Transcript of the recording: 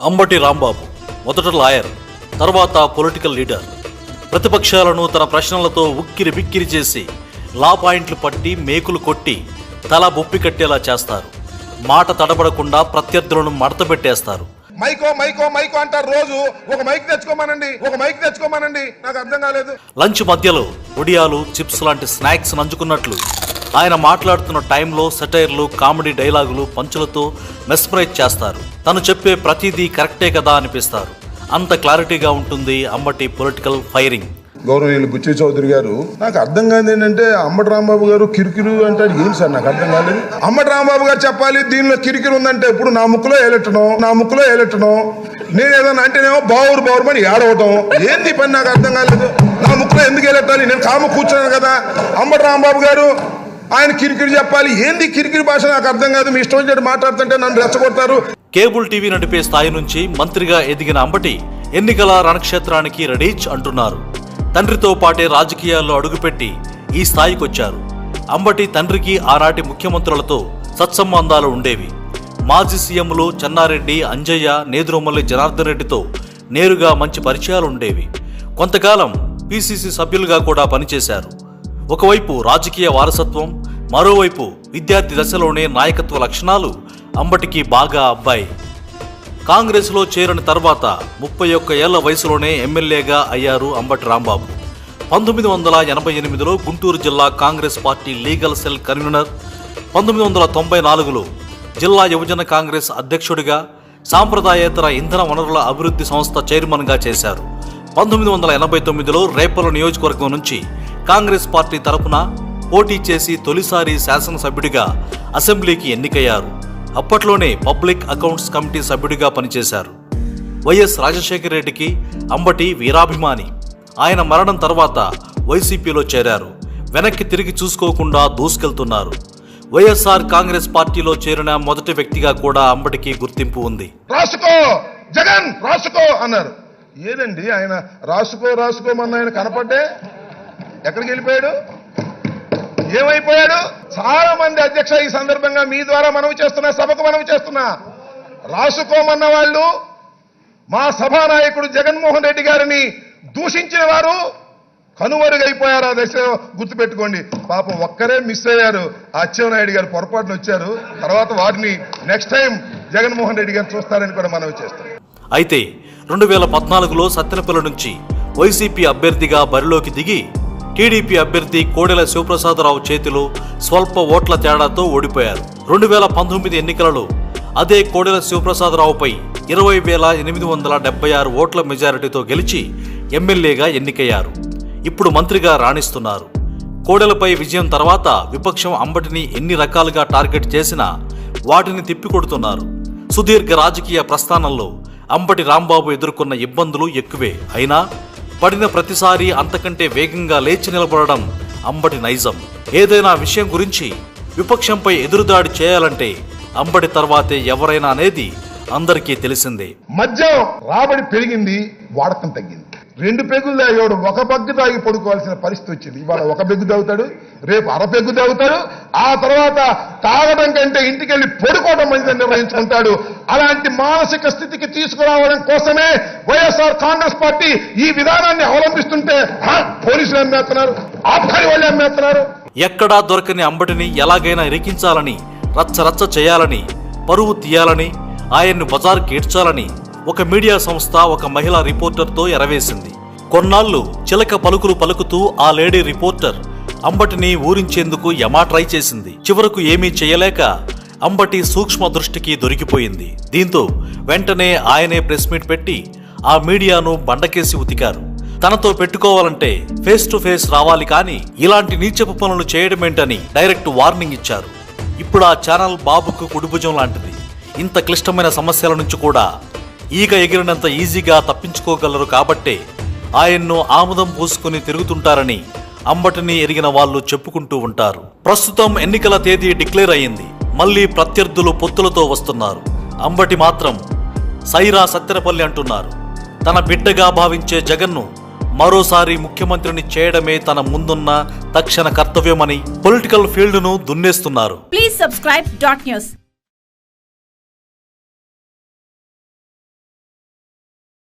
అంబటి రాంబాబు మొదట లాయర్, తర్వాత political leader. ప్రతిపక్షాలను తన ప్రశ్నలతో ఉక్కిరి బిక్కిరి చేసి లా పాయింట్లు పట్టి మేకులు కొట్టి తల బొప్పి కట్టేలా చేస్తారు. మాట తడబడకుండా ప్రత్యర్థులను మడతపెట్టేస్తారు. మైకో మైకో మైకో అంటారు. రోజు ఒక మైక్ తెచ్చుకోమనండి నాకు అర్థం కాలేదు. లంచ్ మధ్యలో ఒడియాలు, చిప్స్ లాంటి స్నాక్స్ నంచుకున్నట్లు ఆయన మాట్లాడుతున్న టైంలో సెటైర్లు, కామెడీ డైలాగులు, పంచులతో మెస్మరైజ్ చేస్తారు. తను చెప్పే ప్రతిదీ కరెక్టే కదా అనిపిస్తారు. అంత క్లారిటీగా ఉంటుంది అంబటి పొలిటికల్ ఫైరింగ్. గౌరవనీయులు బుచ్చి చౌదరి గారు, నాకు అర్థం కాదు ఏంటంటే అంబటి రాంబాబు గారు కిరికిరు అంటాడు. ఏంటి సార్, నాకు అర్థం కాలేదు. అంబటి రాంబాబు గారు చెప్పాలి దీనిలో కిరికిరు ఉందంటే ఇప్పుడు నా ముక్కులో ఏలెట్టడం, నేను ఏదన్నా అంటేనేమో బావురు అని ఏడవటం. ఏంది పని, నాకు అర్థం కాలేదు. నా ముక్కులో ఎందుకు ఏలెట్టాలి? నేను కాము కూర్చున్నాను కదా. అంబటి రాంబాబు గారు ఆయన కిరికిరి చెప్పాలి. ఏంది కిరికిరి భాష, నాకు అర్థం కాదు. మీ ఇష్టం వచ్చినట్టు మాట్లాడుతుంటే నన్ను రెచ్చగొడతారు. కేబుల్ టీవీ నడిపే స్థాయి నుంచి మంత్రిగా ఎదిగిన అంబటి ఎన్నికల రణక్షేత్రానికి రెడీచ్ అంటున్నారు. తండ్రితో పాటే రాజకీయాల్లో అడుగుపెట్టి ఈ స్థాయికొచ్చారు. అంబటి తండ్రికి ఆనాటి ముఖ్యమంత్రులతో సత్సంబంధాలు ఉండేవి. మాజీ సీఎంలు చెన్నారెడ్డి, అంజయ్య, నేదురుమల్లి జనార్దన్ రెడ్డితో నేరుగా మంచి పరిచయాలు ఉండేవి. కొంతకాలం పిసిసి సభ్యులుగా కూడా పనిచేశారు. ఒకవైపు రాజకీయ వారసత్వం, మరోవైపు విద్యార్థి దశలోనే నాయకత్వ లక్షణాలు అంబటికి బాగా అబ్బాయి. కాంగ్రెస్లో చేరిన తర్వాత 31 ఏళ్ల వయసులోనే ఎమ్మెల్యేగా అయ్యారు అంబటి రాంబాబు. 1988లో గుంటూరు జిల్లా Congress party legal cell convener, 1994లో జిల్లా యువజన కాంగ్రెస్ అధ్యక్షుడిగా, సాంప్రదాయేతర ఇంధన వనరుల అభివృద్ధి సంస్థ చైర్మన్గా చేశారు. 1989లో రేపల నియోజకవర్గం నుంచి కాంగ్రెస్ పార్టీ తరపున పోటీ చేసి తొలిసారి శాసనసభ్యుడిగా అసెంబ్లీకి ఎన్నికయ్యారు. అప్పట్లోనే పబ్లిక్ అకౌంట్స్ కమిటీ సభ్యుడిగా పనిచేశారు. వైఎస్ రాజశేఖర రెడ్డికి అంబటి వీరాభిమాని. ఆయన మరణం తర్వాత వైసీపీలో చేరారు. వెనక్కి తిరిగి చూసుకోకుండా దూసుకెళ్తున్నారు. వైఎస్ఆర్ కాంగ్రెస్ పార్టీలో చేరిన మొదటి వ్యక్తిగా కూడా అంబటికి గుర్తింపు ఉంది. రాసుకో జగన్ రాసుకో అన్నారు. ఏదండి ఆయన రాసుకోమన్న ఆయన కనపడ్డే ఎక్కడికి వెళ్ళిపోయాడు, ఏమైపోయాడు? చాలా మంది అధ్యక్ష ఈ సందర్భంగా మీ ద్వారా సభకు మనవి చేస్తున్నా, రాసుకోమన్న వాళ్ళు మా సభానాయకుడు జగన్మోహన్ రెడ్డి గారిని దూషించిన వారు కనుమరుగైపోయారు. ఆ దశలో గుర్తుపెట్టుకోండి. పాపం ఒక్కరే మిస్ అయ్యారు. అచ్చెన్నాయుడు గారు పొరపాటున వచ్చారు. తర్వాత వారిని నెక్స్ట్ టైం జగన్మోహన్ రెడ్డి గారు చూస్తారని కూడా మనవి చేస్తాం. అయితే 2014లో సత్తెనపల్లి నుంచి వైసీపీ అభ్యర్థిగా బరిలోకి దిగి టీడీపీ అభ్యర్థి కోడెల శివప్రసాదరావు చేతిలో స్వల్ప ఓట్ల తేడాతో ఓడిపోయారు. 2019 ఎన్నికలలో అదే కోడెల శివప్రసాదరావుపై 20,876 ఓట్ల మెజారిటీతో గెలిచి ఎమ్మెల్యేగా ఎన్నికయ్యారు. ఇప్పుడు మంత్రిగా రాణిస్తున్నారు. కోడెలపై విజయం తర్వాత విపక్షం అంబటిని ఎన్ని రకాలుగా టార్గెట్ చేసినా వాటిని తిప్పికొడుతున్నారు. సుదీర్ఘ రాజకీయ ప్రస్థానంలో అంబటి రాంబాబు ఎదుర్కొన్న ఇబ్బందులు ఎక్కువే. అయినా పడిన ప్రతిసారి అంతకంటే వేగంగా లేచి నిలబడడం అంబటి నైజం. ఏదైనా విషయం గురించి విపక్షంపై ఎదురుదాడి చేయాలంటే అంబటి తర్వాతే ఎవరైనా అనేది అందరికీ తెలిసిందే. మద్యం రాబడి పెరిగింది, వాడకం తగ్గింది. 2 పెగ్గులు తాగేవాడు 1 పెగ్గు తాగి పడుకోవాల్సిన పరిస్థితి వచ్చింది. ఇవాళ 1 పెగ్గు తాగుతాడు, రేపు 1/2 పెగ్గు తాగుతాడు. ఆ తర్వాత తాగడం కంటే ఇంటికి వెళ్ళి పడుకోవడం మంచిదని నిర్వహించుకుంటాడు. అలాంటి మానసిక స్థితికి తీసుకురావడం కోసమే వైఎస్ఆర్ కాంగ్రెస్ పార్టీ ఈ విధానాన్ని అవలంబిస్తుంటే పోలీసులు అమ్మేస్తున్నారు, ఆబ్కారీ వాళ్ళు అమ్మేస్తున్నారు. ఎక్కడా దొరకని అంబటిని ఎలాగైనా ఇరికించాలని, రచ్చరచ్చ చేయాలని, పరువు తీయాలని, ఆయన్ను బజార్కి ఈడ్చాలని ఒక మీడియా సంస్థ ఒక మహిళా రిపోర్టర్తో ఎరవేసింది. కొన్నాళ్లు చిలక పలుకులు పలుకుతూ ఆ లేడీ రిపోర్టర్ అంబటిని ఊరించేందుకు యమా ట్రై చేసింది. చివరకు ఏమీ చేయలేక అంబటి సూక్ష్మ దృష్టికి దొరికిపోయింది. దీంతో వెంటనే ఆయనే ప్రెస్ మీట్ పెట్టి ఆ మీడియాను బండకేసి ఉతికారు. తనతో పెట్టుకోవాలంటే ఫేస్ టు ఫేస్ రావాలి, కానీ ఇలాంటి నీచపు పనులు చేయడమేంటని డైరెక్ట్ వార్నింగ్ ఇచ్చారు. ఇప్పుడు ఆ ఛానల్ బాబుకు కుడిభుజం లాంటిది. ఇంత క్లిష్టమైన సమస్యల నుంచి కూడా ఈగ ఎగిరినంత ఈజీగా తప్పించుకోగలరు కాబట్టే ఆయన్ను ఆముదం పూసుకుని తిరుగుతుంటారని అంబటిని ఎరిగిన వాళ్ళు చెప్పుకుంటూ ఉంటారు. ప్రస్తుతం ఎన్నికల తేదీ డిక్లేర్ అయ్యింది. మళ్లీ ప్రత్యర్థులు పొత్తులతో వస్తున్నారు. అంబటి మాత్రం సైరా సత్తెనపల్లి అంటున్నారు. తన బిడ్డగా భావించే జగన్ను మరోసారి ముఖ్యమంత్రిని చేయడమే తన ముందున్న తక్షణ కర్తవ్యమని పొలిటికల్ ఫీల్డ్ ను దున్నేస్తున్నారు. Please subscribe .news.